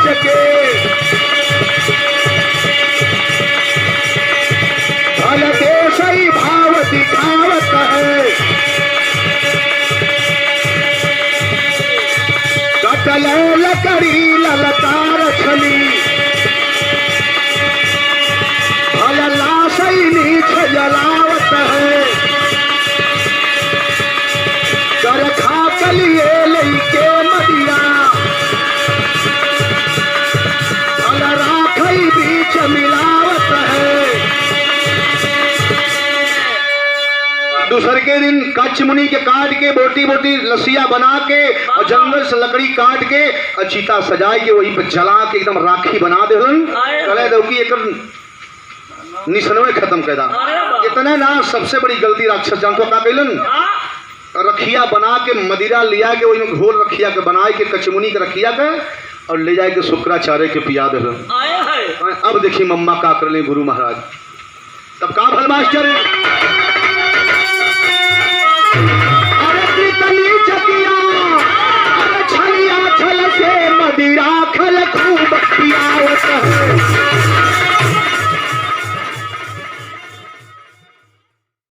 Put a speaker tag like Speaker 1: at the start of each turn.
Speaker 1: बेच के फल के सही भाव दिखावत है। कटल लकड़ी ललकार छली फल लाशई नीच जलावत है। चरखा कलिए लइके मदिरा फल राखई बीच मिलावत है। दूसर के दिन कच्छ मुनि के काट के बोटी बोटी लसिया बना के और जंगल से लकड़ी काट के और चीता सजाए के वहीं पर जला के एकदम राखी बना दे कले दो कि एक निसनवे खत्म कर दा। इतना ना सबसे बड़ी गलती राक्षस जानतो का कैलन रखिया बना के मदिरा लिया के वही घोल रखिया के बनाए के कचमुनी के रखिया के और ले जाए के शुक्राचार्य के पिया दे। अब देखिए मम्मा का कर ले गुरु महाराज तब का भल मास्टर